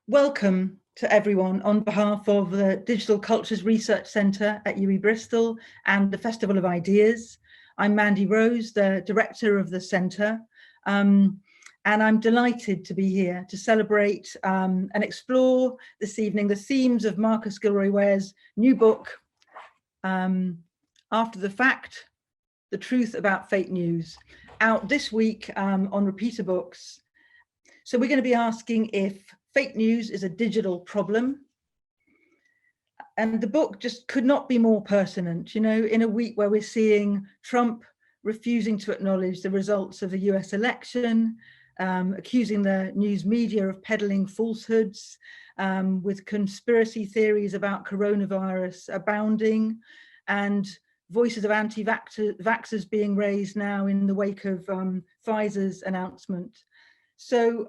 Welcome to everyone on behalf of the Digital Cultures Research Centre at UWE Bristol and the Festival of Ideas. I'm Mandy Rose, the director of the centre, and I'm delighted to be here to celebrate and explore this evening the themes of Marcus Gilroy-Ware's new book, After the Fact, The Truth About Fake News, out this week on Repeater Books. So we're going to be asking if fake news is a digital problem. And the book just could not be more pertinent, you know, in a week where we're seeing Trump refusing to acknowledge the results of the US election, accusing the news media of peddling falsehoods, with conspiracy theories about coronavirus abounding, and voices of anti-vaxxers being raised now in the wake of Pfizer's announcement. So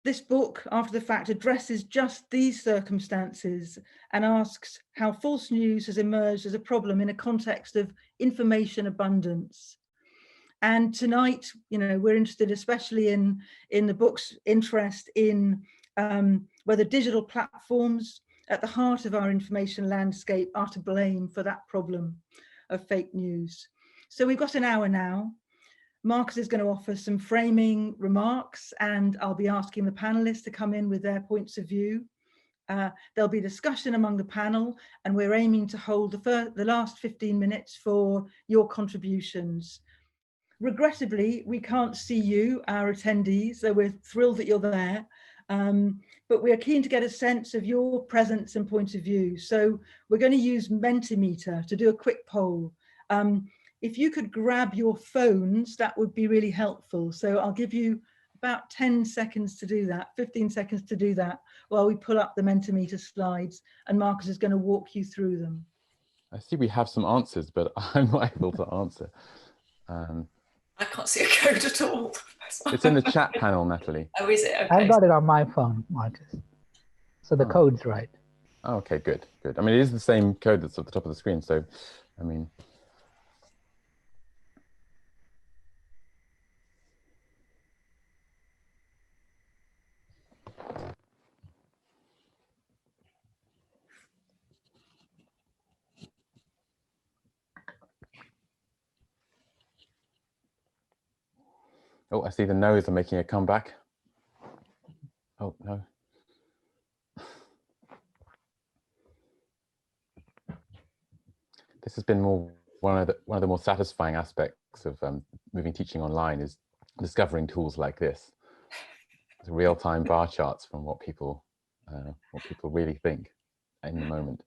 this book, After the Fact, addresses just these circumstances and asks how false news has emerged as a problem in a context of information abundance. And tonight, you know, we're interested especially in the book's interest in whether digital platforms at the heart of our information landscape are to blame for that problem of fake news. So we've got an hour now. Marcus is going to offer some framing remarks, and I'll be asking the panelists to come in with their points of view. There'll be discussion among the panel, and we're aiming to hold the last 15 minutes for your contributions. Regrettably, we can't see you, our attendees, so we're thrilled that you're there. But we're keen to get a sense of your presence and point of view. So we're going to use Mentimeter to do a quick poll. If you could grab your phones, that would be really helpful. So I'll give you about 10 seconds to do that, 15 seconds to do that, while we pull up the Mentimeter slides, and Marcus is going to walk you through them. I see we have some answers, but I'm not able to answer. I can't see a code at all. It's in the chat panel, Natalie. Oh, is it? Okay. I've got it on my phone, Marcus. So the code's right. Oh, okay, good, good. I mean, it is the same code that's at the top of the screen. So, I mean, oh, I see the no's are making a comeback. Oh, no. This has been one of the more satisfying aspects of moving teaching online is discovering tools like this, real-time bar charts from what people really think in the moment.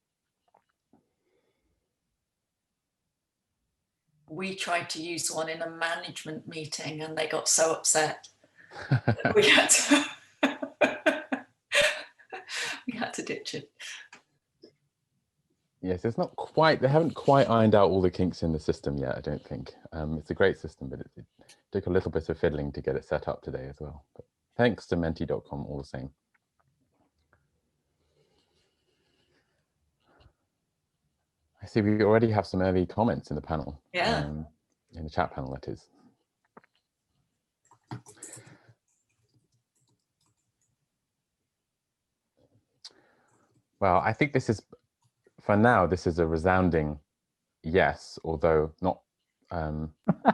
We tried to use one in a management meeting and they got so upset that we had to ditch it. Yes, it's not quite, they haven't quite ironed out all the kinks in the system yet, I don't think. It's a great system, but it took a little bit of fiddling to get it set up today as well. But thanks to menti.com all the same. I see we already have some early comments in the panel. Yeah. In the chat panel, that is. Well, I think this is, for now, this is a resounding yes, although not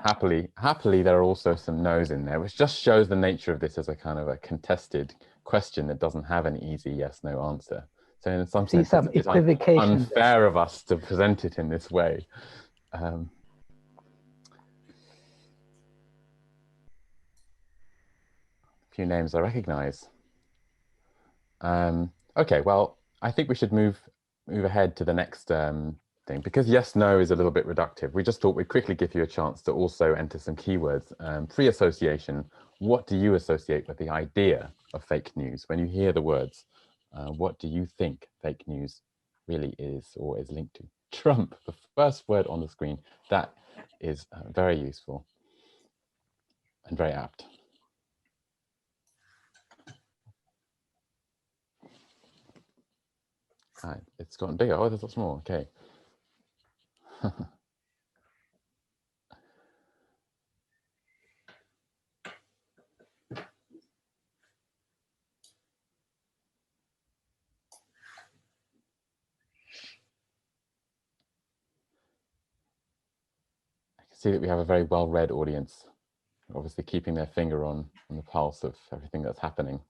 happily, there are also some no's in there, which just shows the nature of this as a kind of a contested question that doesn't have an easy yes/no answer. So in some sense, it's unfair of us to present it in this way. A few names I recognize. Okay, well, I think we should move ahead to the next thing, because yes, no is a little bit reductive. We just thought we'd quickly give you a chance to also enter some keywords. Free association, what do you associate with the idea of fake news? When you hear the words, what do you think fake news really is or is linked to? Trump, the first word on the screen, that is very useful and very apt. It's gotten bigger. Oh, there's lots more. Okay. can see that we have a very well-read audience, obviously keeping their finger on the pulse of everything that's happening.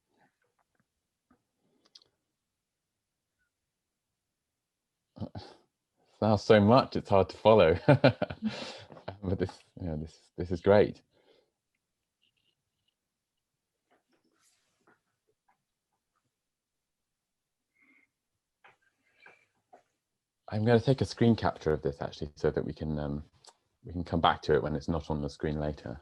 Now so much, it's hard to follow. But this, you know, this is great. I'm going to take a screen capture of this actually, so that we can come back to it when it's not on the screen later.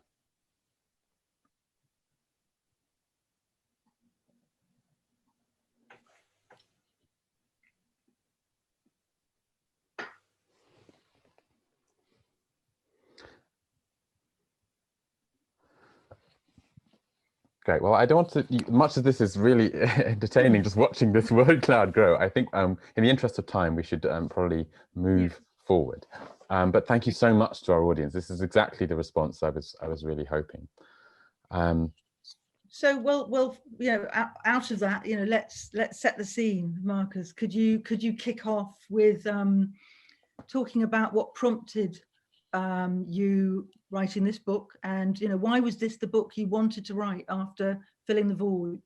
Great. Well, I don't want to, much of this is really entertaining, just watching this word cloud grow. I think in the interest of time, we should probably move forward. But thank you so much to our audience. This is exactly the response I was really hoping. So, well, you know, out of that, you know, let's set the scene. Marcus, could you kick off with talking about what prompted you writing this book, and, you know, why was this the book you wanted to write after filling the void?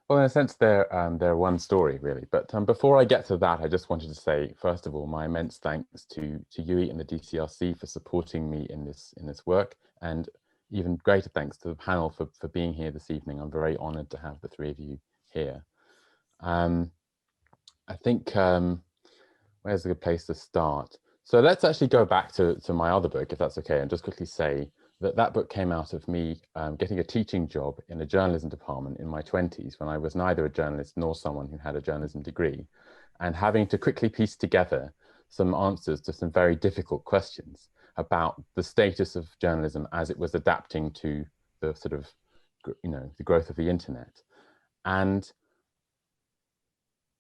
Well, in a sense, they're one story really. But before I get to that, I just wanted to say, first of all, my immense thanks to Yui and the DCRC for supporting me in this work, and even greater thanks to the panel for being here this evening. I'm very honoured to have the three of you here. I think where's a good place to start? So let's actually go back to my other book, if that's okay, and just quickly say that book came out of me getting a teaching job in a journalism department in my 20s, when I was neither a journalist nor someone who had a journalism degree, and having to quickly piece together some answers to some very difficult questions about the status of journalism as it was adapting to the sort of, you know, the growth of the internet. And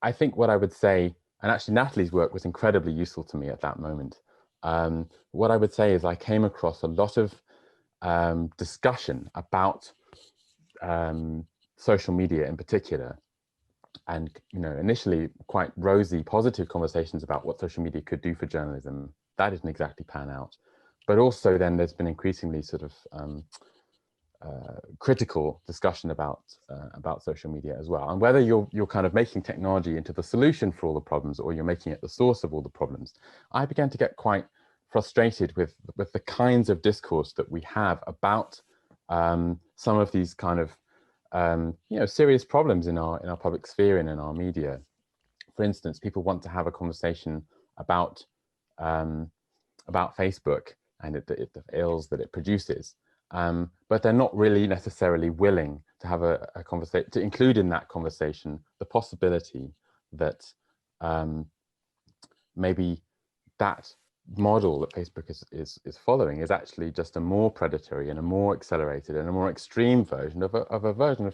I think what I would say, and actually Natalie's work was incredibly useful to me at that moment. What I would say is I came across a lot of discussion about social media in particular, and, you know, initially quite rosy, positive conversations about what social media could do for journalism. That didn't exactly pan out. But also then there's been increasingly sort of critical discussion about social media as well, and whether you're kind of making technology into the solution for all the problems, or you're making it the source of all the problems. I began to get quite frustrated with the kinds of discourse that we have about some of these kind of you know, serious problems in our public sphere and in our media. For instance, people want to have a conversation about Facebook and the ills that it produces. But they're not really necessarily willing to have a conversation, to include in that conversation the possibility that maybe that model that Facebook is following is actually just a more predatory and a more accelerated and a more extreme version of a version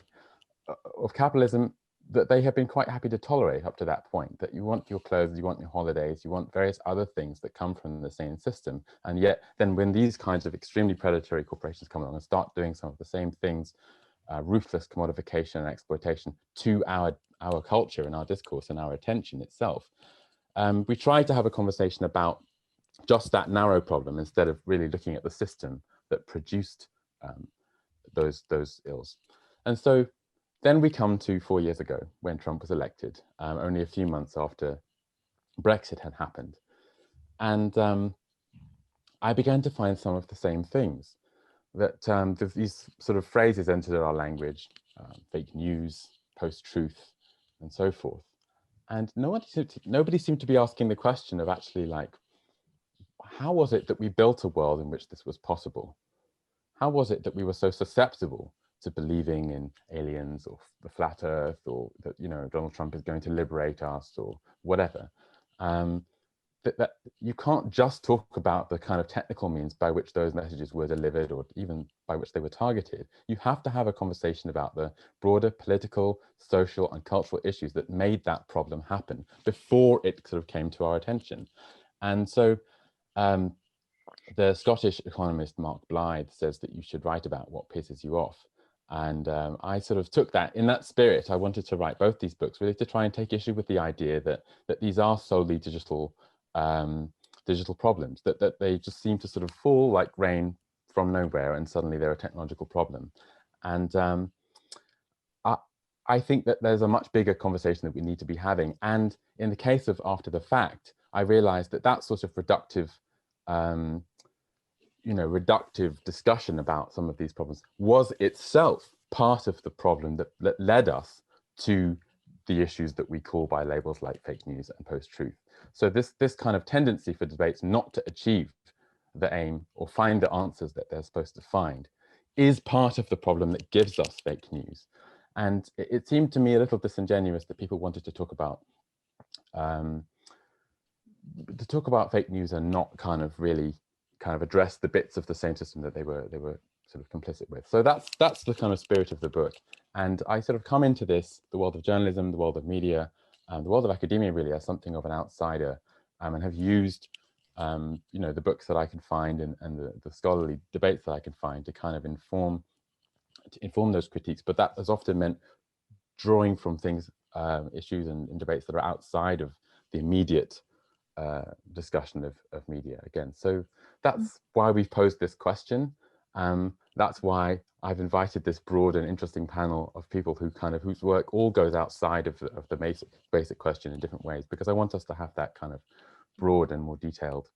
of capitalism that they have been quite happy to tolerate up to that point. That you want your clothes, you want your holidays, you want various other things that come from the same system. And yet then when these kinds of extremely predatory corporations come along and start doing some of the same things, ruthless commodification and exploitation to our culture and our discourse and our attention itself, we try to have a conversation about just that narrow problem instead of really looking at the system that produced those ills. And so then we come to 4 years ago when Trump was elected, only a few months after Brexit had happened. And I began to find some of the same things, that these sort of phrases entered our language, fake news, post-truth, and so forth. And nobody seemed to be asking the question of actually, like, how was it that we built a world in which this was possible? How was it that we were so susceptible to believing in aliens or the flat earth, or that, you know, Donald Trump is going to liberate us or whatever? That you can't just talk about the kind of technical means by which those messages were delivered, or even by which they were targeted. You have to have a conversation about the broader political, social, and cultural issues that made that problem happen before it sort of came to our attention. And so the Scottish economist Mark Blythe says that you should write about what pisses you off. And I sort of took that in that spirit. I wanted to write both these books really to try and take issue with the idea that these are solely digital digital problems, that they just seem to sort of fall like rain from nowhere and suddenly they're a technological problem. And I think that there's a much bigger conversation that we need to be having. And in the case of after the fact, I realized that that sort of reductive, reductive discussion about some of these problems was itself part of the problem that led us to the issues that we call by labels like fake news and post-truth. So this kind of tendency for debates not to achieve the aim or find the answers that they're supposed to find is part of the problem that gives us fake news. And it seemed to me a little disingenuous that people wanted to talk about fake news and not kind of really address the bits of the same system that they were sort of complicit with. So that's the kind of spirit of the book. And I sort of come into this, the world of journalism, the world of media, the world of academia really as something of an outsider, and have used the books that I can find and the scholarly debates that I can find to kind of inform those critiques. But that has often meant drawing from things, issues and debates that are outside of the immediate discussion of media again. So that's why we've posed this question. That's why I've invited this broad and interesting panel of people whose work all goes outside of the basic question in different ways, because I want us to have that kind of broad and more detailed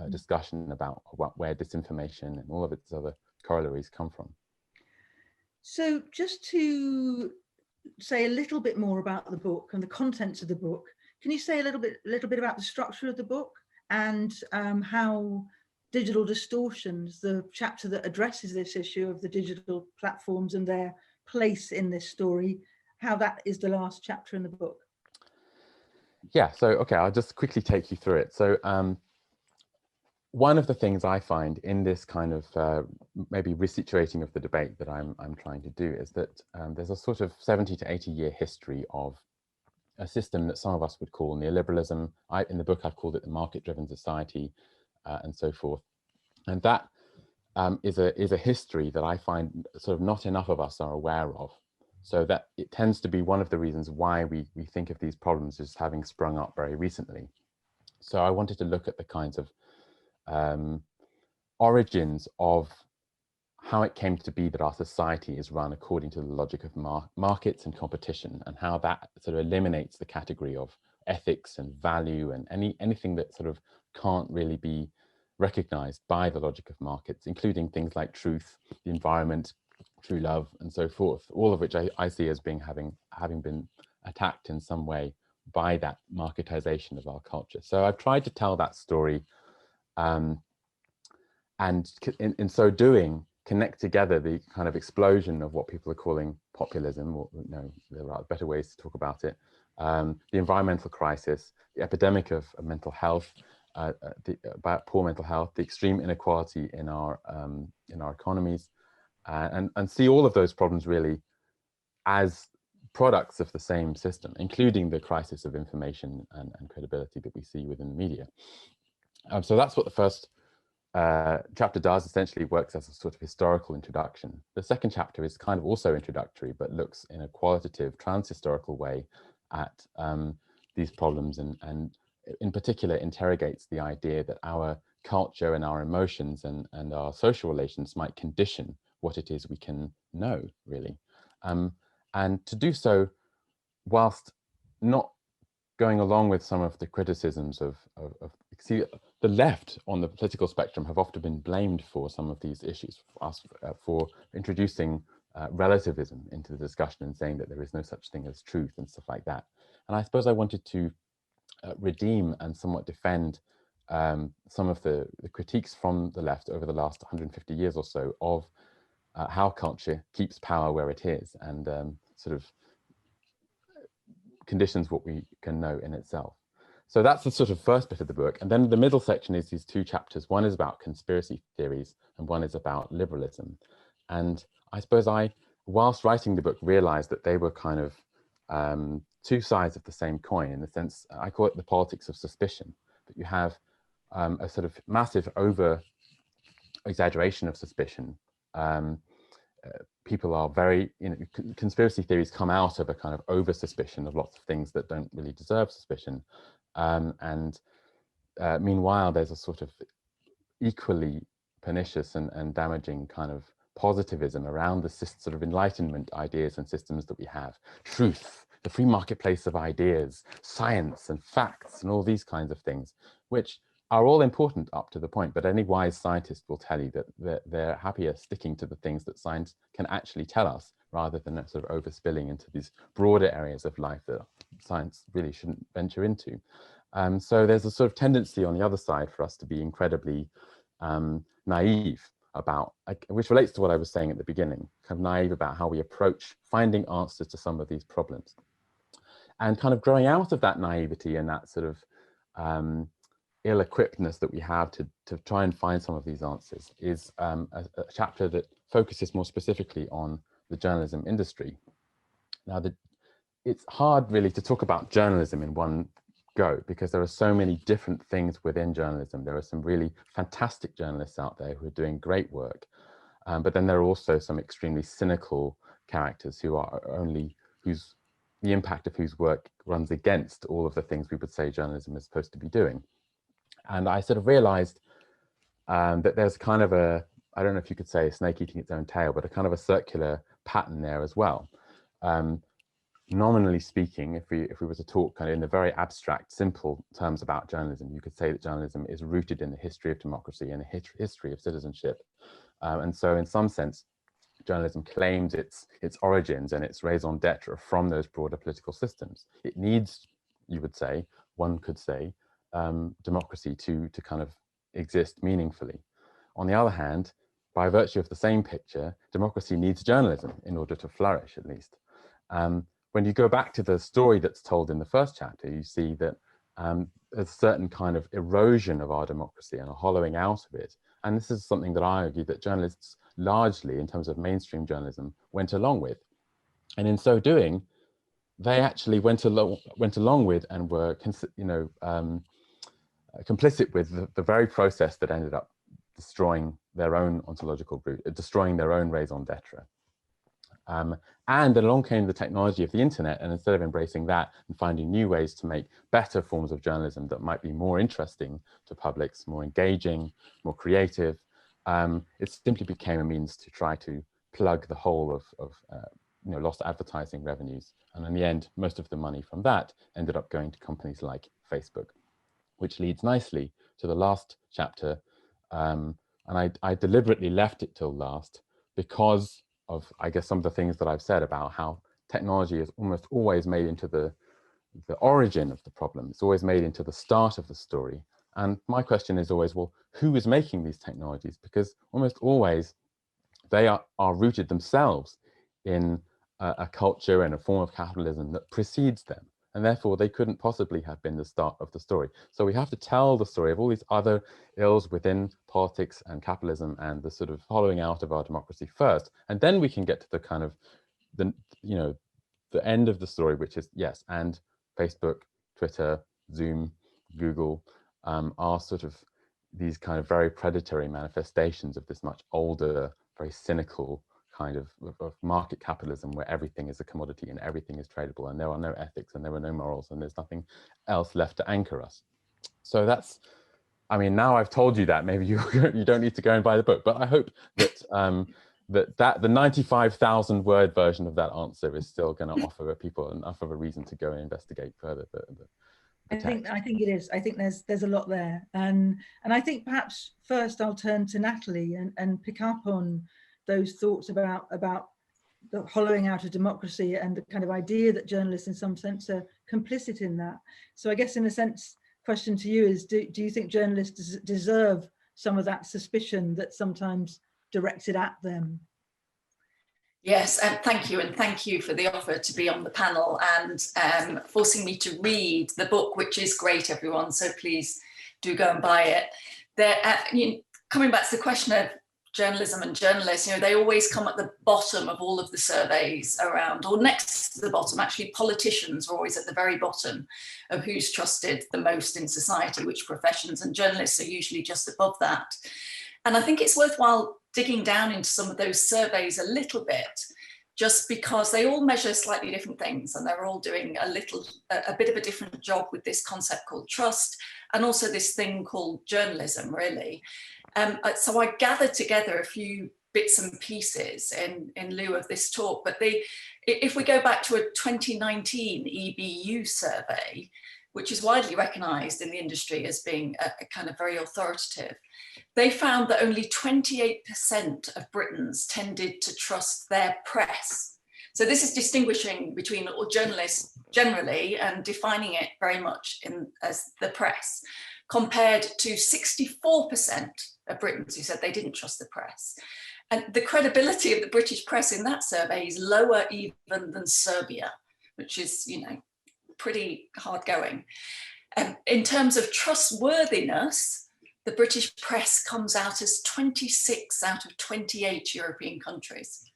discussion about where disinformation and all of its other corollaries come from. So just to say a little bit more about the book and the contents of the book, can you say a little bit about the structure of the book and how digital distortions, the chapter that addresses this issue of the digital platforms and their place in this story, how that is the last chapter in the book? Yeah, so okay, I'll just quickly take you through it. So one of the things I find in this kind of maybe resituating of the debate that I'm trying to do is that there's a sort of 70 to 80 year history of a system that some of us would call neoliberalism. In the book, I've called it the market-driven society, and so forth. And that is a history that I find sort of not enough of us are aware of. So that it tends to be one of the reasons why we think of these problems as having sprung up very recently. So I wanted to look at the kinds of origins of how it came to be that our society is run according to the logic of markets and competition, and how that sort of eliminates the category of ethics and value and anything that sort of can't really be recognized by the logic of markets, including things like truth, the environment, true love, and so forth, all of which I see as having been attacked in some way by that marketization of our culture. So I've tried to tell that story, and in so doing, connect together the kind of explosion of what people are calling populism, or there are better ways to talk about it, the environmental crisis, the epidemic of mental health, about poor mental health, the extreme inequality in our economies, and see all of those problems really as products of the same system, including the crisis of information and credibility that we see within the media. So that's what the first chapter does, essentially works as a sort of historical introduction. The second chapter is kind of also introductory, but looks in a qualitative, trans-historical way at these problems, and in particular interrogates the idea that our culture and our emotions and our social relations might condition what it is we can know, really. And to do so whilst not going along with some of the criticisms of see, the left on the political spectrum have often been blamed for some of these issues, for introducing relativism into the discussion and saying that there is no such thing as truth and stuff like that. And I suppose I wanted to redeem and somewhat defend some of the critiques from the left over the last 150 years or so of how culture keeps power where it is and sort of conditions what we can know in itself. So that's the sort of first bit of the book. And then the middle section is these two chapters. One is about conspiracy theories and one is about liberalism. And I suppose whilst writing the book, realized that they were kind of two sides of the same coin, in the sense, I call it the politics of suspicion, that you have a sort of massive over exaggeration of suspicion. People are very, conspiracy theories come out of a kind of over suspicion of lots of things that don't really deserve suspicion. And meanwhile, there's a sort of equally pernicious and damaging kind of positivism around the sort of Enlightenment ideas and systems that we have. Truth, the free marketplace of ideas, science and facts and all these kinds of things, which are all important up to the point, but any wise scientist will tell you that they're happier sticking to the things that science can actually tell us, rather than sort of overspilling into these broader areas of life that science really shouldn't venture into. So there's a sort of tendency on the other side for us to be incredibly naive about, which relates to what I was saying at the beginning, kind of naive about how we approach finding answers to some of these problems. And kind of growing out of that naivety and that sort of ill-equippedness that we have to try and find some of these answers is a chapter that focuses more specifically on the journalism industry. Now, it's hard really to talk about journalism in one go, because there are so many different things within journalism. There are some really fantastic journalists out there who are doing great work, but then there are also some extremely cynical characters who are the impact of whose work runs against all of the things we would say journalism is supposed to be doing. And I sort of realized that there's kind of I don't know if you could say a snake eating its own tail, but a kind of a circular pattern there as well. Nominally speaking, if we were to talk kind of in the very abstract, simple terms about journalism, you could say that journalism is rooted in the history of democracy and the history of citizenship. And so in some sense, journalism claims its origins and its raison d'etre from those broader political systems. It needs, one could say, democracy to kind of exist meaningfully. On the other hand, by virtue of the same picture, democracy needs journalism in order to flourish, at least. When you go back to the story that's told in the first chapter, you see that there's a certain kind of erosion of our democracy and a hollowing out of it. And this is something that I argue that journalists largely, in terms of mainstream journalism, went along with. And in so doing, they actually went along with and were, complicit with the very process that ended up destroying their own ontological root, destroying their own raison d'etre. And then along came the technology of the internet, and instead of embracing that and finding new ways to make better forms of journalism that might be more interesting to publics, more engaging, more creative, it simply became a means to try to plug the hole of lost advertising revenues. And in the end, most of the money from that ended up going to companies like Facebook, which leads nicely to the last chapter. And I deliberately left it till last because of, I guess, some of the things that I've said about how technology is almost always made into the origin of the problem. It's always made into the start of the story. And my question is always, well, who is making these technologies? Because almost always they are rooted themselves in a culture and a form of capitalism that precedes them. And therefore they couldn't possibly have been the start of the story. So we have to tell the story of all these other ills within politics and capitalism and the sort of hollowing out of our democracy first. And then we can get to the kind of, the end of the story, which is, yes, and Facebook, Twitter, Zoom, Google are sort of these kind of very predatory manifestations of this much older, very cynical kind of market capitalism, where everything is a commodity and everything is tradable and there are no ethics and there are no morals and there's nothing else left to anchor us. So that's, I mean, now I've told you that, maybe you don't need to go and buy the book, but I hope that the 95,000 word version of that answer is still going to offer people enough of a reason to go and investigate further I think it is. I think there's a lot there, and I think perhaps first I'll turn to Natalie and pick up on those thoughts about the hollowing out of democracy and the kind of idea that journalists in some sense are complicit in that. So I guess in a sense, question to you is, do you think journalists deserve some of that suspicion that's sometimes directed at them? Yes, thank you, and thank you for the offer to be on the panel and forcing me to read the book, which is great, everyone, so please do go and buy it. Coming back to the question of journalism and journalists, they always come at the bottom of all of the surveys around, or next to the bottom. Actually, politicians are always at the very bottom of who's trusted the most in society, which professions, and journalists are usually just above that. And I think it's worthwhile digging down into some of those surveys a little bit, just because they all measure slightly different things, and they're all doing a bit of a different job with this concept called trust, and also this thing called journalism, really. So I gathered together a few bits and pieces in lieu of this talk, but if we go back to a 2019 EBU survey, which is widely recognised in the industry as being a kind of very authoritative, they found that only 28% of Britons tended to trust their press. So this is distinguishing between journalists generally and defining it very much as the press, compared to 64% of Britons who said they didn't trust the press. And the credibility of the British press in that survey is lower even than Serbia, which is, you know, pretty hard going. In terms of trustworthiness, the British press comes out as 26 out of 28 European countries,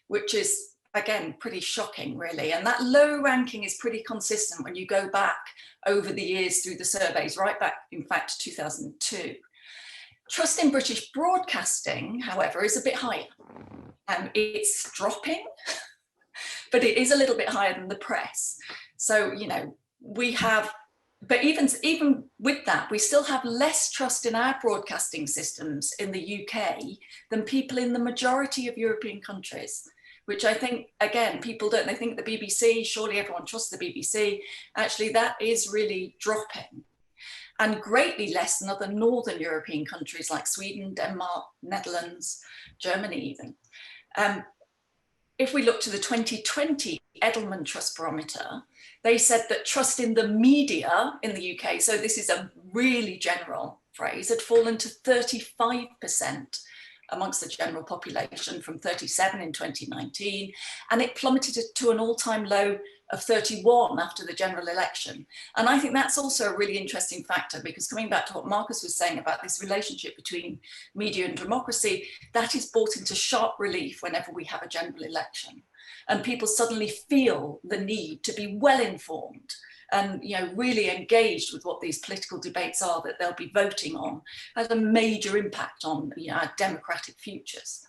which is, again, pretty shocking, really. And that low ranking is pretty consistent when you go back over the years through the surveys, right back, in fact, to 2002. Trust in British broadcasting, however, is a bit higher. It's dropping, but it is a little bit higher than the press. So, you know, we have, but even with that, we still have less trust in our broadcasting systems in the UK than people in the majority of European countries, which I think, again, people don't, they think the BBC, surely everyone trusts the BBC. Actually, that is really dropping. And greatly less than other Northern European countries like Sweden, Denmark, Netherlands, Germany even. If we look to the 2020 Edelman Trust Barometer, they said that trust in the media in the UK, so this is a really general phrase, had fallen to 35% amongst the general population from 37 in 2019, and it plummeted to an all-time low of 31 after the general election. And I think that's also a really interesting factor, because coming back to what Marcus was saying about this relationship between media and democracy, that is brought into sharp relief whenever we have a general election. And people suddenly feel the need to be well informed and, you know, really engaged with what these political debates are that they'll be voting on, has a major impact on, you know, our democratic futures.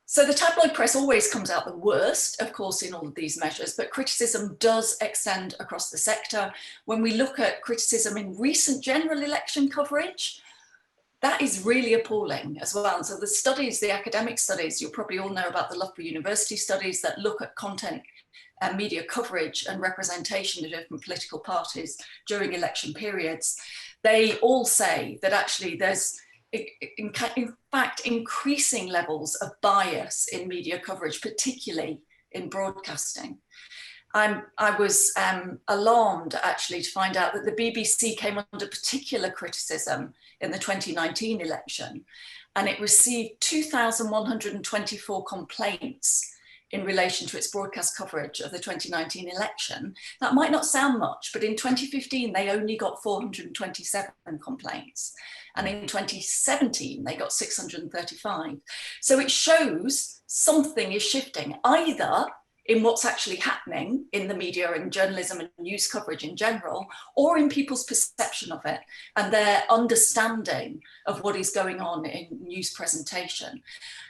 So the tabloid press always comes out the worst, of course, in all of these measures, but criticism does extend across the sector. When we look at criticism in recent general election coverage, that is really appalling as well. And so the studies, the academic studies, you'll probably all know about the Loughborough University studies that look at content and media coverage and representation of different political parties during election periods. They all say that actually there's, in fact, increasing levels of bias in media coverage, particularly in broadcasting. I was alarmed actually to find out that the BBC came under particular criticism in the 2019 election, and it received 2,124 complaints in relation to its broadcast coverage of the 2019 election. That might not sound much, but in 2015, they only got 427 complaints. And in 2017, they got 635. So it shows something is shifting, either in what's actually happening in the media and journalism and news coverage in general, or in people's perception of it and their understanding of what is going on in news presentation.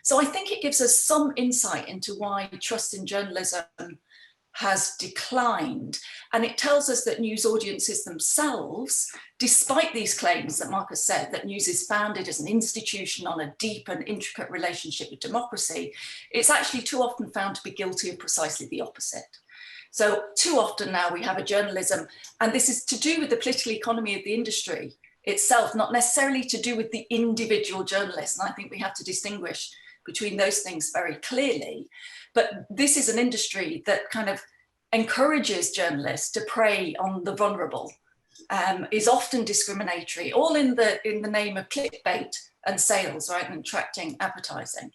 So I think it gives us some insight into why trust in journalism has declined. And it tells us that news audiences themselves, despite these claims that Marcus said, that news is founded as an institution on a deep and intricate relationship with democracy, it's actually too often found to be guilty of precisely the opposite. So too often now we have a journalism, and this is to do with the political economy of the industry itself, not necessarily to do with the individual journalist. And I think we have to distinguish between those things very clearly. But this is an industry that kind of encourages journalists to prey on the vulnerable, is often discriminatory, all in the name of clickbait and sales, right, and attracting advertising.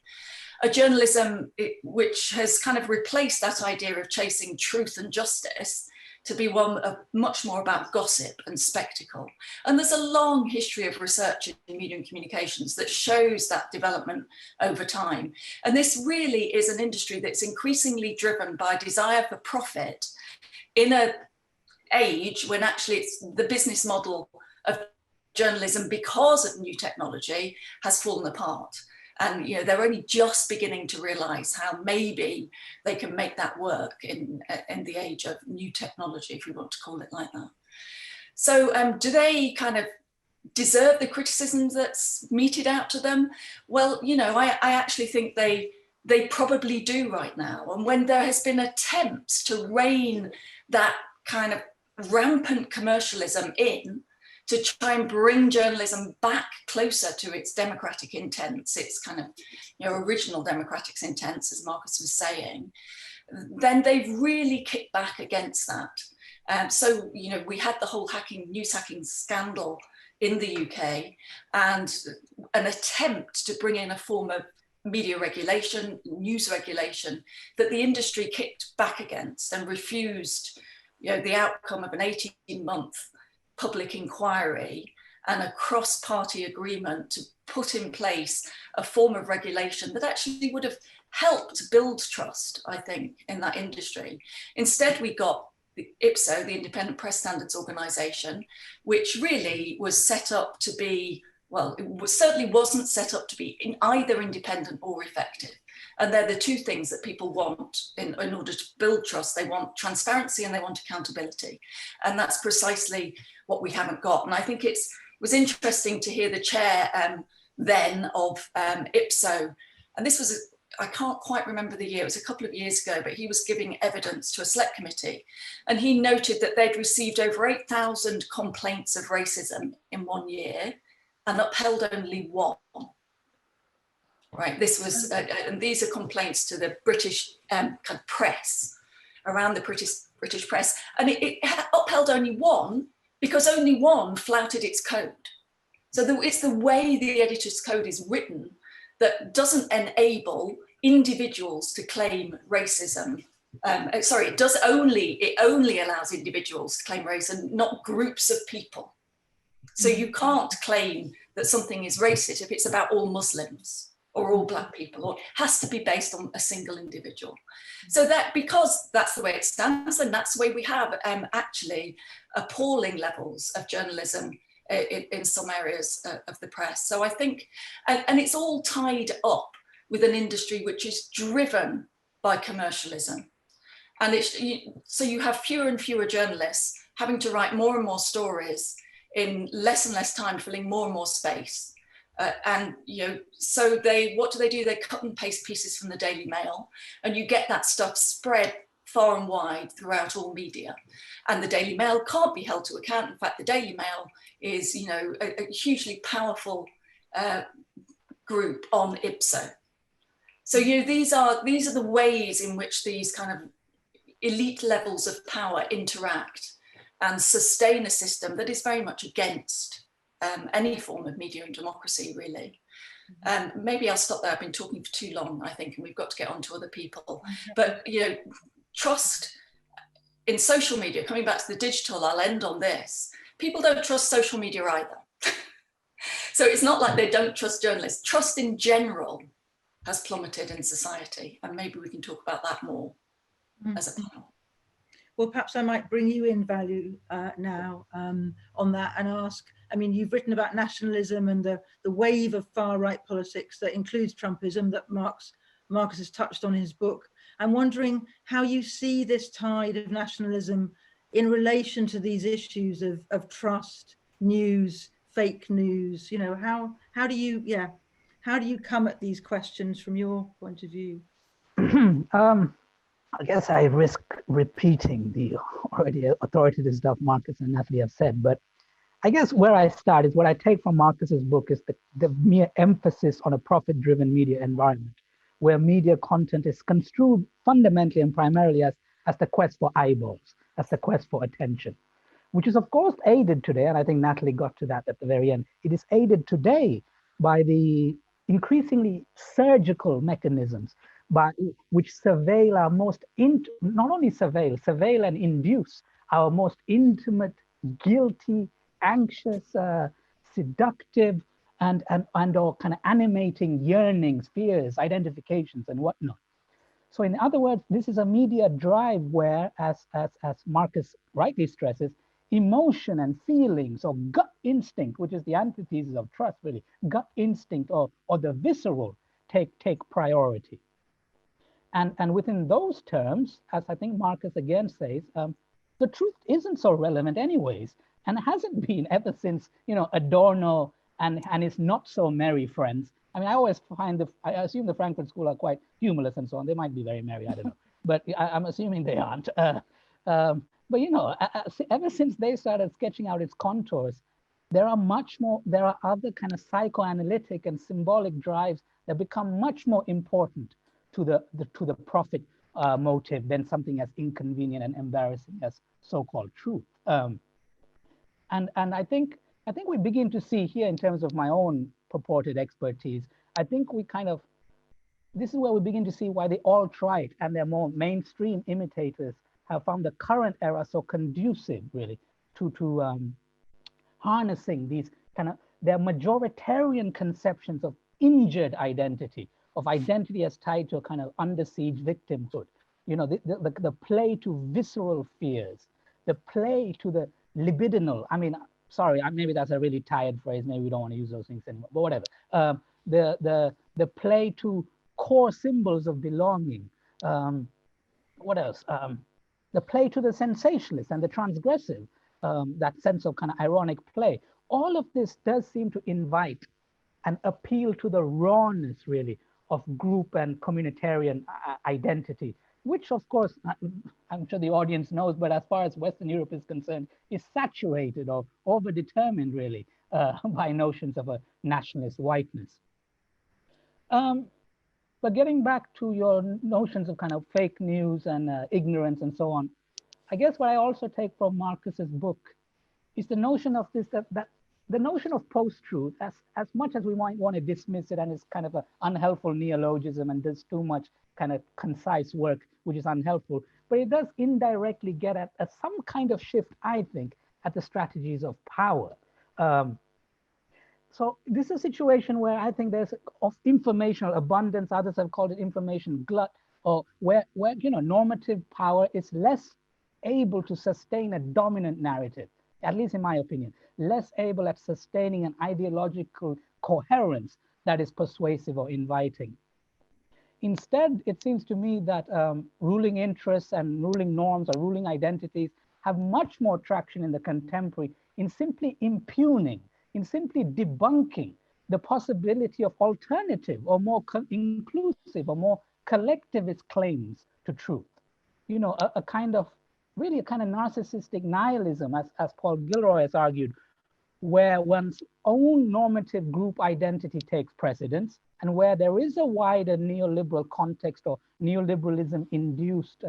A journalism which has kind of replaced that idea of chasing truth and justice to be one of much more about gossip and spectacle. And there's a long history of research in media and communications that shows that development over time. And this really is an industry that's increasingly driven by desire for profit in an age when actually it's the business model of journalism, because of new technology, has fallen apart. And they're only just beginning to realize how maybe they can make that work in the age of new technology, if we want to call it like that. So do they kind of deserve the criticism that's meted out to them? Well, I actually think they probably do right now. And when there has been attempts to rein that kind of rampant commercialism in, to try and bring journalism back closer to its democratic intents, its kind of original democratic intents, as Marcus was saying, then they've really kicked back against that. So we had the whole news hacking scandal in the UK, and an attempt to bring in a form of media regulation, news regulation, that the industry kicked back against and refused the outcome of an 18-month public inquiry and a cross-party agreement to put in place a form of regulation that actually would have helped build trust, I think, in that industry. Instead, we got the IPSO, the Independent Press Standards Organisation, which really was set up to be, well, certainly wasn't set up to be either independent or effective. And they're the two things that people want in order to build trust. They want transparency and they want accountability. And that's precisely what we haven't got. And I think it was interesting to hear the chair then of IPSO. And this was, I can't quite remember the year, it was a couple of years ago, but he was giving evidence to a select committee. And he noted that they'd received over 8,000 complaints of racism in 1 year and upheld only one. Right, this was, and these are complaints to the British kind of press, around the British press, and it upheld only one because only one flouted its code. So it's the way the editor's code is written that doesn't enable individuals to claim racism. Sorry, it only allows individuals to claim racism, not groups of people. So you can't claim that something is racist if it's about all Muslims or all Black people, or has to be based on a single individual. So that, because that's the way it stands, and that's the way we have actually appalling levels of journalism in some areas of the press. So I think, and it's all tied up with an industry which is driven by commercialism. And so you have fewer and fewer journalists having to write more and more stories in less and less time, filling more and more space. And so what do? They cut and paste pieces from the Daily Mail, and you get that stuff spread far and wide throughout all media. And the Daily Mail can't be held to account. In fact, the Daily Mail is, a hugely powerful group on IPSO. So these are the ways in which these kind of elite levels of power interact and sustain a system that is very much against any form of media and democracy, really. Maybe I'll stop there. I've been talking for too long, I think, and we've got to get on to other people. But, trust in social media, coming back to the digital, I'll end on this. People don't trust social media either. So it's not like they don't trust journalists. Trust in general has plummeted in society. And maybe we can talk about that more as a panel. Well, perhaps I might bring you in, Vallu, now on that and ask, I mean, you've written about nationalism and the wave of far-right politics that includes Trumpism that Marcus has touched on in his book. I'm wondering how you see this tide of nationalism in relation to these issues of trust, news, fake news. How do you come at these questions from your point of view? I guess I risk repeating the already authoritative stuff Marcus and Natalie have said, but I guess where I start is what I take from Marcus's book is the mere emphasis on a profit-driven media environment, where media content is construed fundamentally and primarily as the quest for eyeballs, as the quest for attention, which is of course aided today, and I think Natalie got to that at the very end, it is aided today by the increasingly surgical mechanisms by which surveil our most, not only surveil and induce our most intimate, guilty, anxious, seductive, and or kind of animating yearnings, fears, identifications, and whatnot. So in other words, this is a media drive where, as Marcus rightly stresses, emotion and feelings or gut instinct, which is the antithesis of trust really, gut instinct or the visceral, take priority. And within those terms, as I think Marcus again says, the truth isn't so relevant anyways, and hasn't been ever since, Adorno and his not so merry friends. I mean, I always find I assume the Frankfurt School are quite humorless and so on. They might be very merry, I don't know, but I'm assuming they aren't. But ever since they started sketching out its contours, there are other kind of psychoanalytic and symbolic drives that become much more important to the profit motive than something as inconvenient and embarrassing as so-called truth. And I think we begin to see here, in terms of my own purported expertise, I think this is where we begin to see why the alt-right and their more mainstream imitators have found the current era so conducive, really, to harnessing these their majoritarian conceptions of injured identity, of identity as tied to a kind of under siege victimhood. The play to visceral fears, the play to the libidinal. I mean, sorry, maybe that's a really tired phrase. Maybe we don't want to use those things anymore, but whatever. The play to core symbols of belonging. What else? The play to the sensationalist and the transgressive, that sense of kind of ironic play. All of this does seem to invite an appeal to the rawness, really, of group and communitarian identity, which, of course, I'm sure the audience knows, but as far as Western Europe is concerned, is saturated or overdetermined, really, by notions of a nationalist whiteness. But getting back to your notions of kind of fake news and ignorance and so on, I guess what I also take from Marcus's book is the notion of this, that the notion of post-truth, as much as we might want to dismiss it and it's kind of an unhelpful neologism and does too much kind of concise work, which is unhelpful, but it does indirectly get at some kind of shift, I think, at the strategies of power. So this is a situation where I think there's of informational abundance, others have called it information glut, or where normative power is less able to sustain a dominant narrative, at least in my opinion, less able at sustaining an ideological coherence that is persuasive or inviting. Instead, it seems to me that ruling interests and ruling norms or ruling identities have much more traction in the contemporary in simply impugning, in simply debunking the possibility of alternative or more inclusive or more collectivist claims to truth. A kind of narcissistic nihilism, as Paul Gilroy has argued, where one's own normative group identity takes precedence, and where there is a wider neoliberal context or neoliberalism-induced,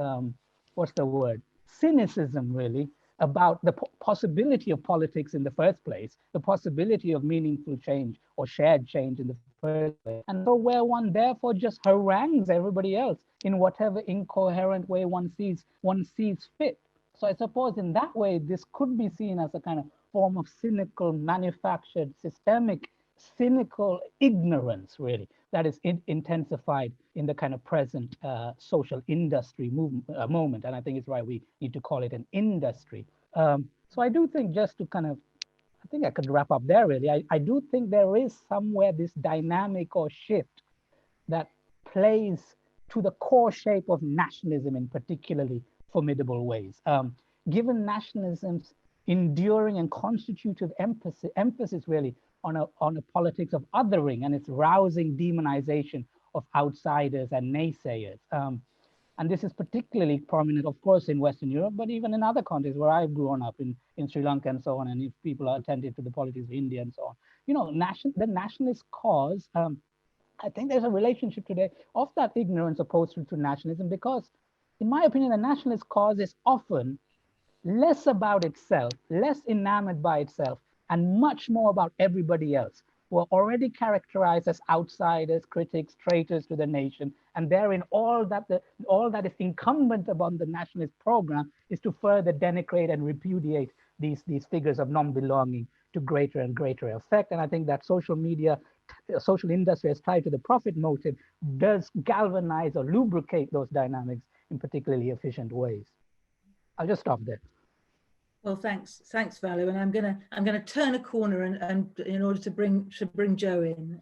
cynicism, really, about the possibility of politics in the first place, the possibility of meaningful change or shared change in the first place. And so where one therefore just harangues everybody else in whatever incoherent way one sees fit. So I suppose in that way, this could be seen as a kind of form of cynical, manufactured, systemic, cynical ignorance, really, that is intensified in the kind of present social industry moment. And I think it's right, we need to call it an industry. So I do think, just to kind of, I think I could wrap up there, really. I do think there is somewhere this dynamic or shift that plays to the core shape of nationalism in particularly formidable ways. Given nationalism's enduring and constitutive emphasis really on a politics of othering and its rousing demonization of outsiders and naysayers. And this is particularly prominent, of course, in Western Europe, but even in other countries where I've grown up, in Sri Lanka and so on, and if people are attentive to the politics of India and so on. The nationalist cause, I think there's a relationship today of that ignorance opposed to nationalism, because in my opinion, the nationalist cause is often less about itself, less enamored by itself, and much more about everybody else, who are already characterized as outsiders, critics, traitors to the nation, and therein all that is incumbent upon the nationalist program is to further denigrate and repudiate these figures of non-belonging to greater and greater effect. And I think that social media, social industry as tied to the profit motive does galvanize or lubricate those dynamics in particularly efficient ways. I'll just stop there. Well, thanks, Vallu, and I'm gonna turn a corner and in order to bring Joe in,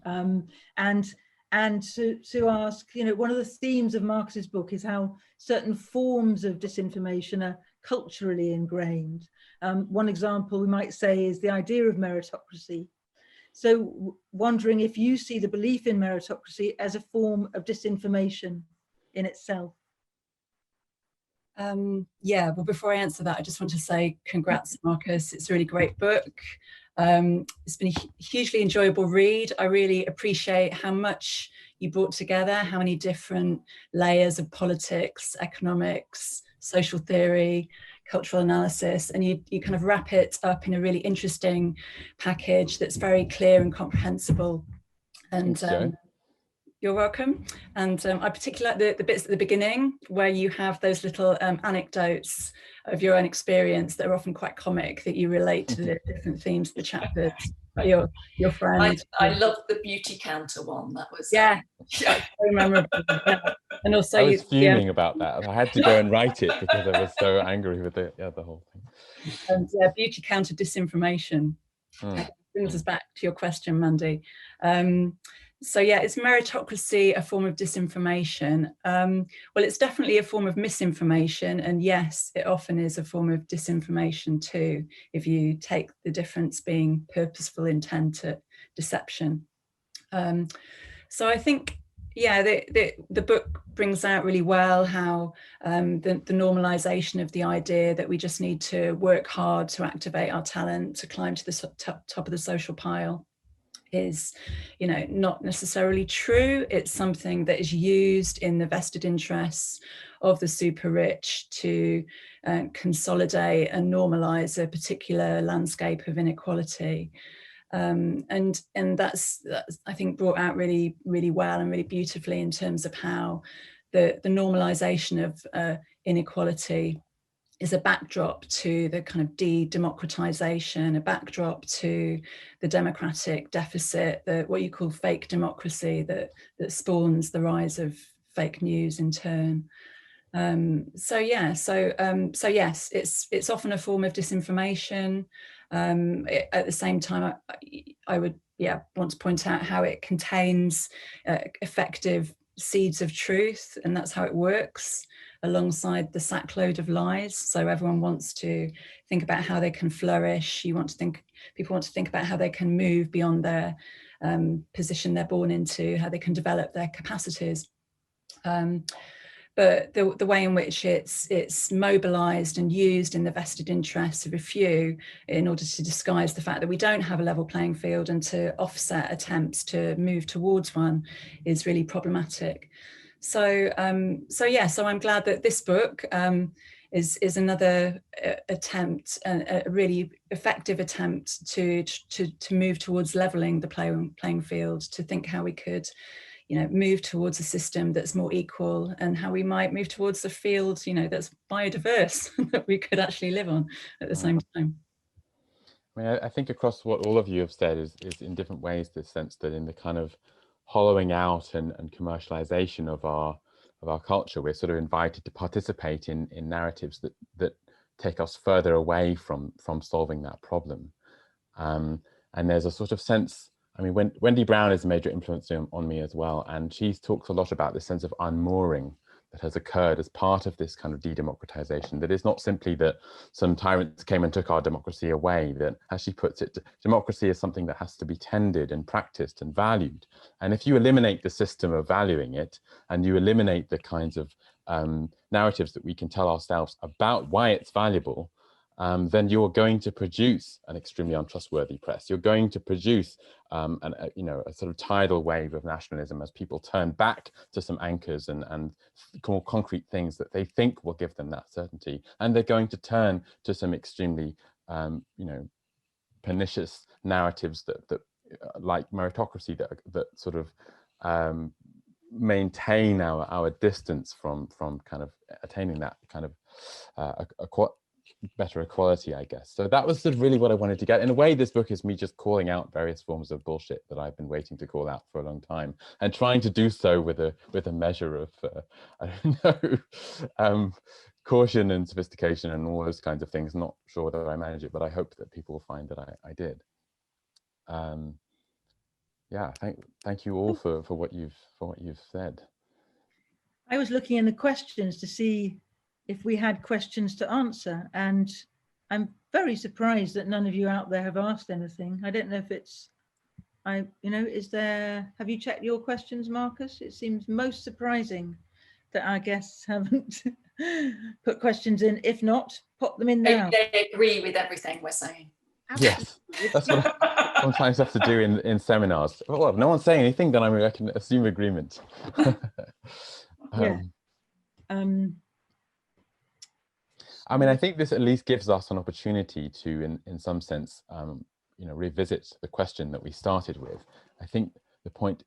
and and to ask, one of the themes of Marcus's book is how certain forms of disinformation are culturally ingrained. One example we might say is the idea of meritocracy. So wondering if you see the belief in meritocracy as a form of disinformation in itself. Yeah, well, before I answer that, I just want to say congrats, Marcus. It's a really great book. It's been a hugely enjoyable read. I really appreciate how much you brought together, how many different layers of politics, economics, social theory, cultural analysis, and you kind of wrap it up in a really interesting package that's very clear and comprehensible. And you're welcome. And I particularly like the bits at the beginning where you have those little anecdotes of your own experience that are often quite comic, that you relate to the different themes of the chapters. Your friend. I love the beauty counter one. That was yeah, so memorable. Yeah. And also, I was fuming about that. I had to go and write it because I was so angry with the whole thing. And beauty counter disinformation. Brings us back to your question, Mandy. So yeah, is meritocracy a form of disinformation? Well, it's definitely a form of misinformation, and yes, it often is a form of disinformation too, if you take the difference being purposeful intent to deception. So I think, yeah, the book brings out really well how the normalization of the idea that we just need to work hard to activate our talent, to climb to the top of the social pile, is, not necessarily true. It's something that is used in the vested interests of the super rich to consolidate and normalize a particular landscape of inequality. And that's I think brought out really, really well and really beautifully in terms of how the normalization of inequality is a backdrop to the kind of de-democratization, a backdrop to the democratic deficit, what you call fake democracy that spawns the rise of fake news in turn. So yes, it's often a form of disinformation. At the same time, I would want to point out how it contains effective seeds of truth, and that's how it works alongside the sackload of lies. So everyone wants to think about how they can flourish. People want to think about how they can move beyond their position they're born into, how they can develop their capacities. But the way in which it's mobilized and used in the vested interests of a few in order to disguise the fact that we don't have a level playing field and to offset attempts to move towards one is really problematic. So I'm glad that this book is another attempt, a really effective attempt to move towards leveling the playing field, to think how we could move towards a system that's more equal, and how we might move towards a field, that's biodiverse, that we could actually live on at the same time. I mean, I think across what all of you have said is in different ways, this sense that in the kind of hollowing out and commercialization of our culture, we're sort of invited to participate in narratives that take us further away from solving that problem. And there's a sort of sense, I mean, Wendy Brown is a major influence on me as well, and she talks a lot about this sense of unmooring that has occurred as part of this kind of de-democratization, that it's not simply that some tyrants came and took our democracy away, that, as she puts it, democracy is something that has to be tended and practiced and valued. And if you eliminate the system of valuing it, and you eliminate the kinds of narratives that we can tell ourselves about why it's valuable, then you're going to produce an extremely untrustworthy press. You're going to produce a sort of tidal wave of nationalism as people turn back to some anchors and more concrete things that they think will give them that certainty. And they're going to turn to some extremely, pernicious narratives that like meritocracy that sort of maintain our distance from kind of attaining that kind of better equality, I guess. So that was sort of really what I wanted to get. In a way, this book is me just calling out various forms of bullshit that I've been waiting to call out for a long time, and trying to do so with a measure of I don't know, caution and sophistication and all those kinds of things. Not sure whether I manage it, but I hope that people will find that I did. yeah, thank you all for what you've said. I was looking in the questions to see if we had questions to answer, and I'm very surprised that none of you out there have asked anything. I don't know if it's, is there, have you checked your questions, Marcus? It seems most surprising that our guests haven't put questions in. If not, pop them in now. They agree with everything we're saying. Yes, that's what I sometimes have to do in seminars. Well, if no one's saying anything, then I can assume agreement. Yeah. I mean, I think this at least gives us an opportunity to, in some sense, revisit the question that we started with. I think the point,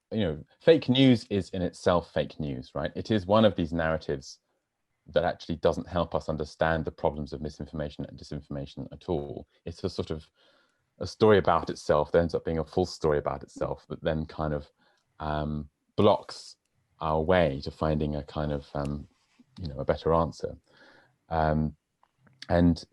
fake news is in itself fake news, right? It is one of these narratives that actually doesn't help us understand the problems of misinformation and disinformation at all. It's a sort of a story about itself that ends up being a false story about itself that then kind of blocks our way to finding a kind of, a better answer. And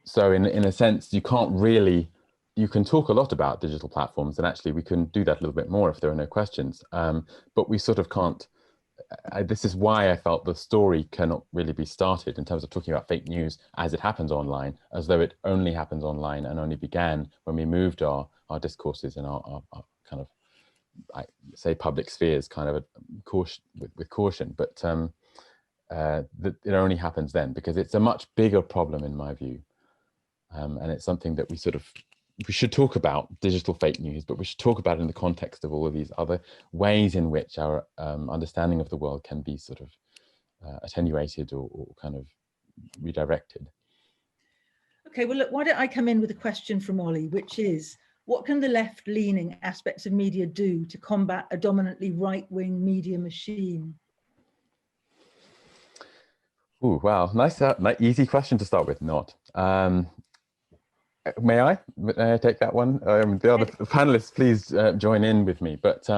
so in a sense, you can talk a lot about digital platforms, and actually we can do that a little bit more if there are no questions, but we sort of can't. This is why I felt the story cannot really be started in terms of talking about fake news as it happens online, as though it only happens online and only began when we moved our discourses and our kind of, I say, public spheres kind of with caution, but that it only happens then, because it's a much bigger problem in my view, and it's something that we should talk about, digital fake news, but we should talk about it in the context of all of these other ways in which our understanding of the world can be sort of attenuated or kind of redirected. Okay, well, look, why don't I come in with a question from Ollie, which is, what can the left-leaning aspects of media do to combat a dominantly right-wing media machine? Ooh, wow, nice, easy question to start with. Not. May I take that one? The other panelists, please join in with me. But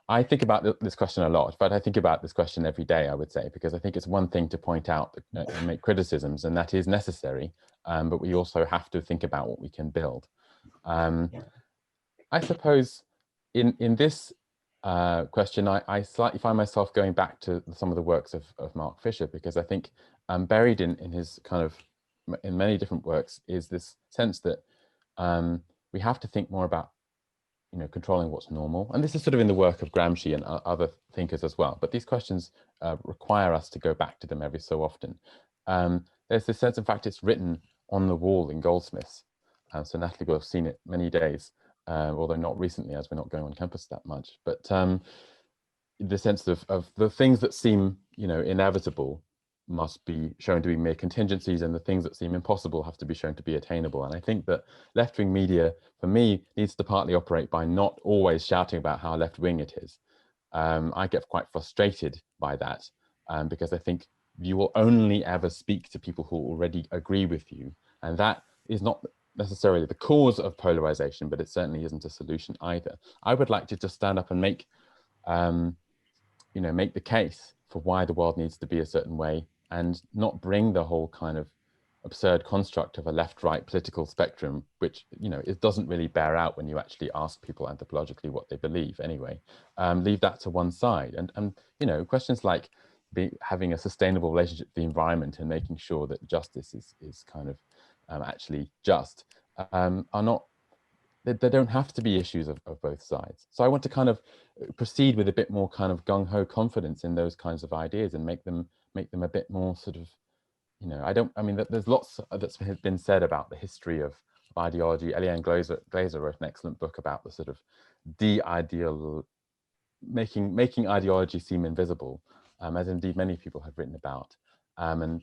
I think about this question a lot, but I think about this question every day, I would say, because I think it's one thing to point out and make criticisms, and that is necessary, but we also have to think about what we can build. I suppose in this question, I slightly find myself going back to some of the works of Mark Fisher, because I think buried in his kind of, in many different works, is this sense that we have to think more about, controlling what's normal. And this is sort of in the work of Gramsci and other thinkers as well. But these questions require us to go back to them every so often. There's this sense, in fact, it's written on the wall in Goldsmiths. So Natalie will have seen it many days, although not recently, as we're not going on campus that much. But the sense of the things that seem, inevitable must be shown to be mere contingencies, and the things that seem impossible have to be shown to be attainable. And I think that left-wing media, for me, needs to partly operate by not always shouting about how left-wing it is. I get quite frustrated by that, because I think you will only ever speak to people who already agree with you, and that is not necessarily the cause of polarization, but it certainly isn't a solution either. I would like to just stand up and make the case for why the world needs to be a certain way, and not bring the whole kind of absurd construct of a left-right political spectrum, which, it doesn't really bear out when you actually ask people anthropologically what they believe anyway. Leave that to one side. And questions like having a sustainable relationship with the environment and making sure that justice is kind of actually just, are not, there don't have to be issues of both sides. So I want to kind of proceed with a bit more kind of gung-ho confidence in those kinds of ideas, and make them a bit more sort of, there's lots that's been said about the history of ideology. Eliane Glaser wrote an excellent book about the sort of making ideology seem invisible, as indeed many people have written about. And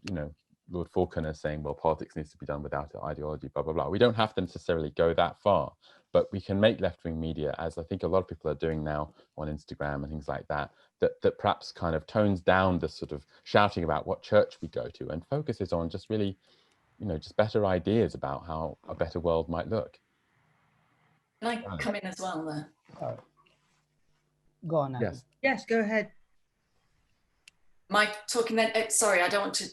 Lord Falconer saying, well, politics needs to be done without ideology, blah, blah, blah. We don't have to necessarily go that far, but we can make left-wing media, as I think a lot of people are doing now on Instagram and things like that, that perhaps kind of tones down the sort of shouting about what church we go to, and focuses on just really, just better ideas about how a better world might look. Can I come in as well there? Sorry. Go on, Natalie. Yes. Yes, go ahead. Am I talking then? Sorry, I don't want to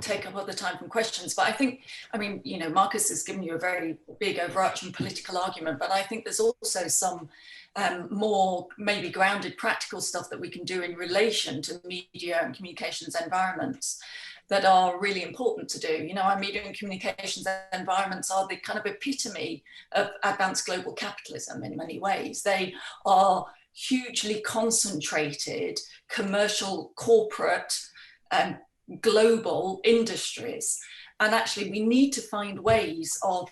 take up other time from questions, but I think, I mean, you know, Marcus has given you a very big overarching political argument, but I think there's also some more maybe grounded practical stuff that we can do in relation to media and communications environments that are really important to do. You know, our media and communications environments are the kind of epitome of advanced global capitalism in many ways. They are hugely concentrated commercial, corporate, global industries. And actually we need to find ways of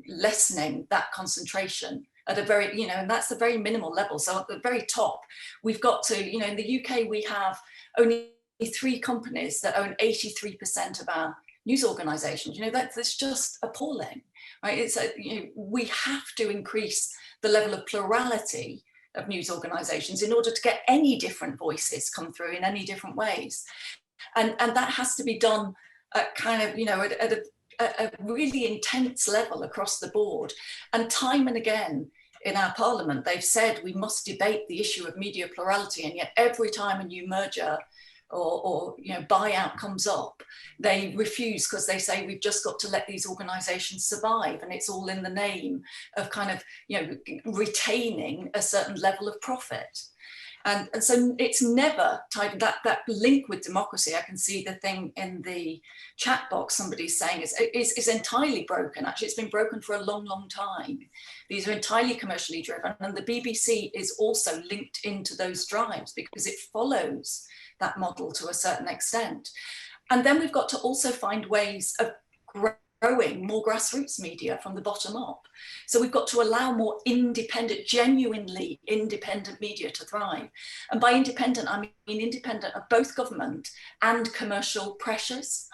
lessening that concentration at a very, you know, and that's the very minimal level. So at the very top, we've got to, you know, in the UK, we have only 3 companies that own 83% of our news organizations. You know, that's just appalling, right? It's a, you know, we have to increase the level of plurality of news organizations in order to get any different voices come through in any different ways. And that has to be done at kind of, you know, at a really intense level across the board. And time and again in our parliament, they've said we must debate the issue of media plurality. And yet every time a new merger or you know, buyout comes up, they refuse because they say we've just got to let these organizations survive, and it's all in the name of kind of, you know, retaining a certain level of profit. And so it's never tied, that link with democracy. I can see the thing in the chat box somebody's saying is entirely broken. Actually, it's been broken for a long, long time. These are entirely commercially driven, and the BBC is also linked into those drives because it follows that model to a certain extent. And then we've got to also find ways of growing more grassroots media from the bottom up. So we've got to allow more independent, genuinely independent media to thrive. And by independent, I mean independent of both government and commercial pressures.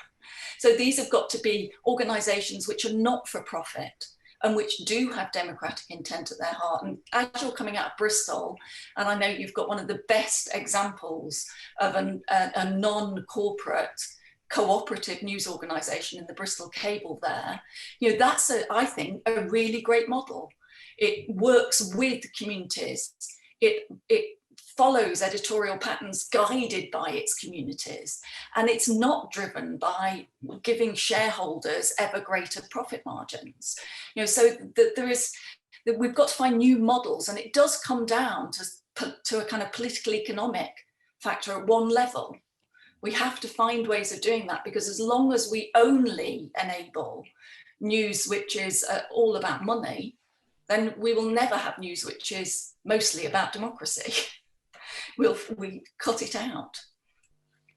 So these have got to be organizations which are not for profit and which do have democratic intent at their heart. And as you're coming out of Bristol, and I know you've got one of the best examples of a non-corporate cooperative news organisation in the Bristol Cable there, you know, that's, I think, a really great model. It works with communities. It follows editorial patterns guided by its communities. And it's not driven by giving shareholders ever greater profit margins. You know, so we've got to find new models, and it does come down to a kind of political economic factor at one level. We have to find ways of doing that, because as long as we only enable news which is all about money, then we will never have news which is mostly about democracy. We cut it out.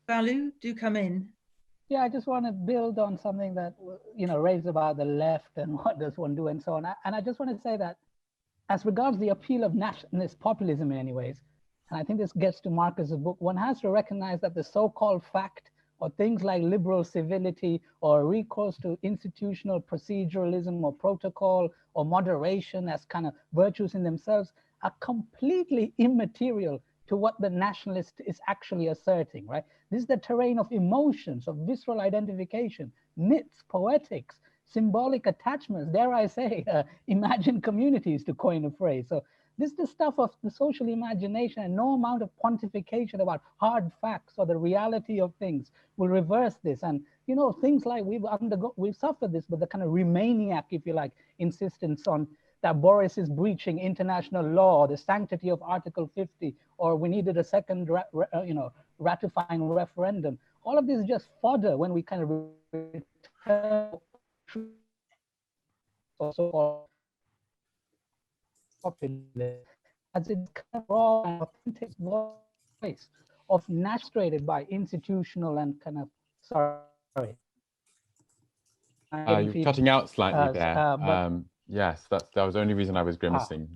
Vallu, do come in. Yeah, I just want to build on something that, you know, raised about the left and what does one do and so on. And I just want to say that as regards the appeal of nationalist populism in any ways, and I think this gets to Marcus's book, one has to recognize that the so-called fact, or things like liberal civility or recourse to institutional proceduralism or protocol or moderation as kind of virtues in themselves, are completely immaterial to what the nationalist is actually asserting, right? This is the terrain of emotions, of visceral identification, myths, poetics, symbolic attachments, dare I say, imagined communities, to coin a phrase. So this is the stuff of the social imagination, and no amount of pontification about hard facts or the reality of things will reverse this. And, you know, things like we've suffered this, but the kind of Remainiac, if you like, insistence on that Boris is breaching international law, or the sanctity of Article 50, or we needed a second, ratifying referendum. All of this is just fodder when we kind of return also popular, as it's kind of raw and authentic voice of nastrated by institutional and kind of, sorry. You're cutting out slightly there. Yes, that was the only reason I was grimacing.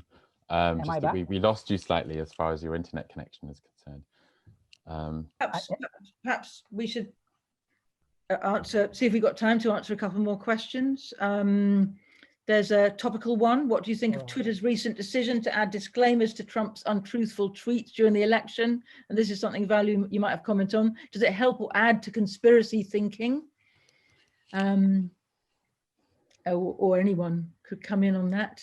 Just that we lost you slightly as far as your internet connection is concerned. Perhaps we should see if we've got time to answer a couple more questions. There's a topical one. What do you think of Twitter's recent decision to add disclaimers to Trump's untruthful tweets during the election? And this is something, Vallu, you might have comment on. Does it help or add to conspiracy thinking? Or anyone could come in on that.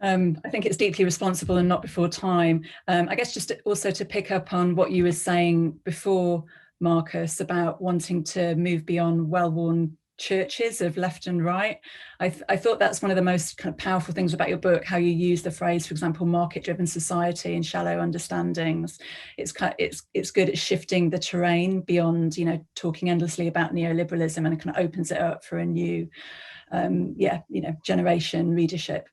I think it's deeply responsible and not before time. I guess just also to pick up on what you were saying before, Marcus, about wanting to move beyond well-worn churches of left and right. I thought that's one of the most kind of powerful things about your book, how you use the phrase, for example, market-driven society and shallow understandings. It's good at shifting the terrain beyond, you know, talking endlessly about neoliberalism, and it kind of opens it up for a new, generation readership.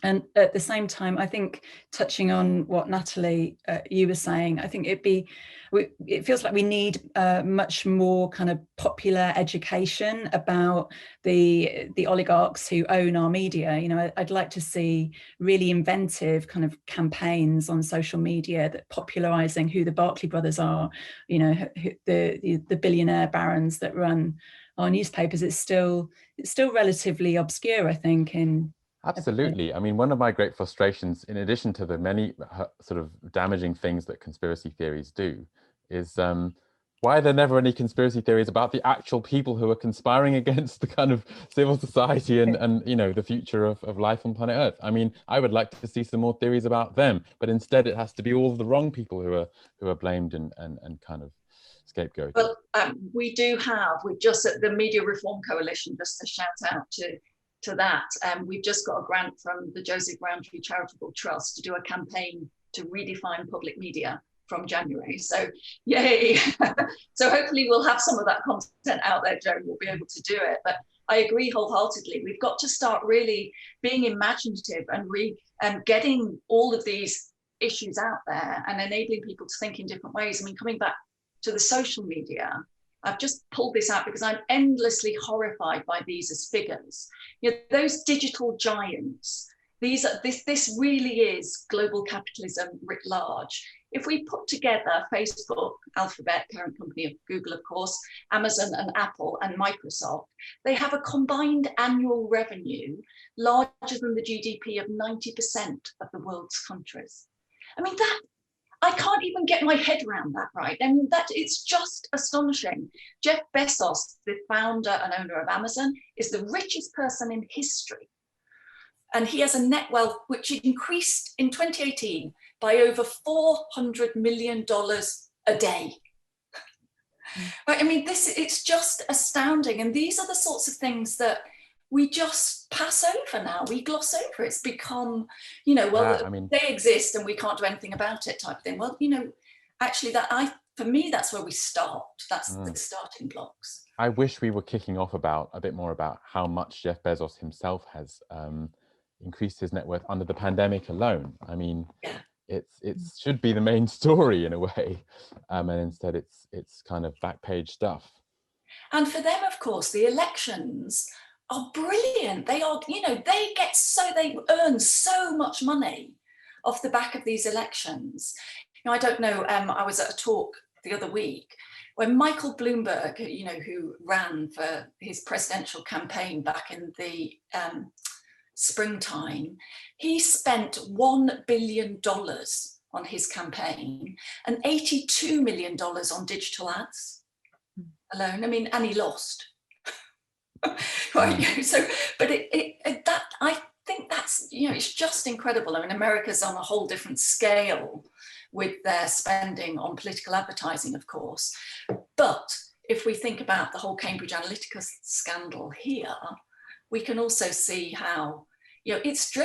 And at the same time, I think, touching on what Natalie, you were saying, I think it feels like we need much more kind of popular education about the oligarchs who own our media. You know, I'd like to see really inventive kind of campaigns on social media that popularizing who the Barclay brothers are, you know, the billionaire barons that run our newspapers. It's still relatively obscure, I think, in Absolutely. I mean, one of my great frustrations, in addition to the many sort of damaging things that conspiracy theories do, is why are there never any conspiracy theories about the actual people who are conspiring against the kind of civil society and you know, the future of life on planet Earth? I mean, I would like to see some more theories about them, but instead it has to be all the wrong people who are blamed and kind of scapegoated. Well, we've just at the Media Reform Coalition, just a shout out to that. We've just got a grant from the Joseph Rowntree Charitable Trust to do a campaign to redefine public media from January. So yay. So hopefully we'll have some of that content out there, Joe, and we'll be able to do it. But I agree wholeheartedly. We've got to start really being imaginative and getting all of these issues out there and enabling people to think in different ways. I mean, coming back to the social media, I've just pulled this out because I'm endlessly horrified by these as figures. You know, those digital giants, this really is global capitalism writ large. If we put together Facebook, Alphabet, parent company of Google, of course, Amazon and Apple and Microsoft, they have a combined annual revenue larger than the GDP of 90% of the world's countries. I mean, I can't even get my head around that, right? I mean, it's just astonishing. Jeff Bezos, the founder and owner of Amazon, is the richest person in history. And he has a net wealth which increased in 2018 by over $400 million a day. Right? I mean, it's just astounding. And these are the sorts of things that we just pass over now. We gloss over. It's become, you know, well, they exist and we can't do anything about it type thing. Well, you know, actually for me, that's where we start. That's the starting blocks. I wish we were kicking off a bit more about how much Jeff Bezos himself has increased his net worth under the pandemic alone. I mean, it should be the main story in a way. And instead it's kind of back page stuff. And for them, of course, the elections are brilliant. They are, you know, they earn so much money off the back of these elections. You know, I don't know, I was at a talk the other week when Michael Bloomberg, you know, who ran for his presidential campaign back in the springtime, he spent $1 billion on his campaign and $82 million on digital ads alone. I mean, and he lost. Right. So, but I think that's, you know, it's just incredible. I mean, America's on a whole different scale with their spending on political advertising, of course. But if we think about the whole Cambridge Analytica scandal here, we can also see how, you know, it's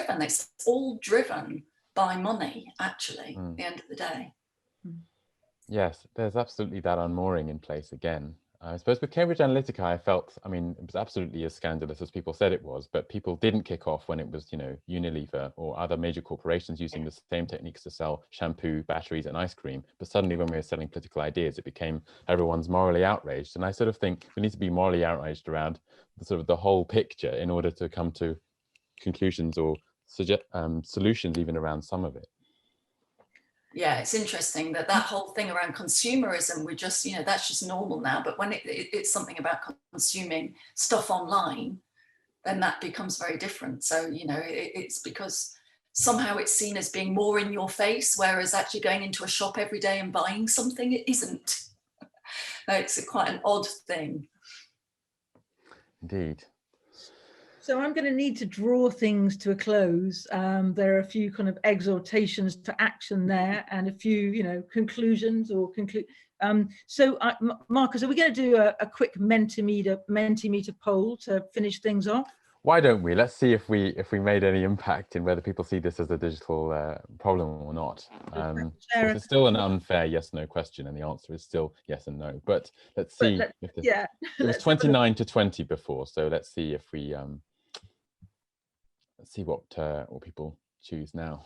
all driven by money, actually, at the end of the day. Yes, there's absolutely that unmooring in place again. I suppose with Cambridge Analytica, I felt, I mean, it was absolutely as scandalous as people said it was, but people didn't kick off when it was, you know, Unilever or other major corporations using the same techniques to sell shampoo, batteries and ice cream. But suddenly when we were selling political ideas, it became everyone's morally outraged. And I sort of think we need to be morally outraged around the whole picture in order to come to conclusions or suggest solutions even around some of it. Yeah, it's interesting that whole thing around consumerism, we just, you know, that's just normal now. But when it's something about consuming stuff online, then that becomes very different. So, you know, it's because somehow it's seen as being more in your face, whereas actually going into a shop every day and buying something, it isn't. It's quite an odd thing. Indeed. So I'm going to need to draw things to a close. There are a few kind of exhortations to action there, and a few, you know, conclusions or conclude. Marcus, are we going to do a quick Mentimeter poll to finish things off? Why don't we? Let's see if we made any impact in whether people see this as a digital problem or not. Of course, it's still an unfair yes/no question, and the answer is still yes and no. But let's see. Yeah, it was 29 to 20 before, so let's see if we let's see what people choose now.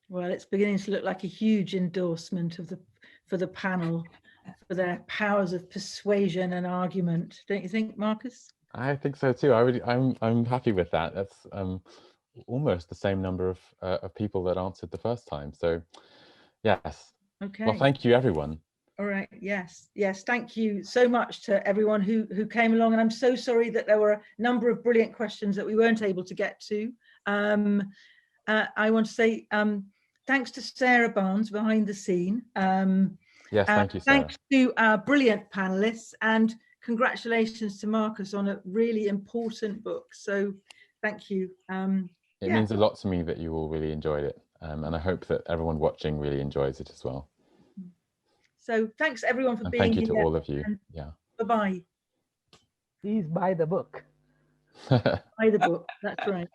Well, it's beginning to look like a huge endorsement of for the panel, for their powers of persuasion and argument. Don't you think, Marcus? I think so too. I'm happy with that. That's almost the same number of people that answered the first time. So, yes. Okay. Well, thank you, everyone. All right. Yes. Thank you so much to everyone who came along. And I'm so sorry that there were a number of brilliant questions that we weren't able to get to. I want to say thanks to Sarah Barnes behind the scene. Yes, thank you, Sarah. Thanks to our brilliant panelists, and congratulations to Marcus on a really important book. So thank you. It means a lot to me that you all really enjoyed it. And I hope that everyone watching really enjoys it as well. So thanks everyone for being here. Thank you to all of you. Yeah. Bye-bye. Please buy the book. Buy the book. That's right.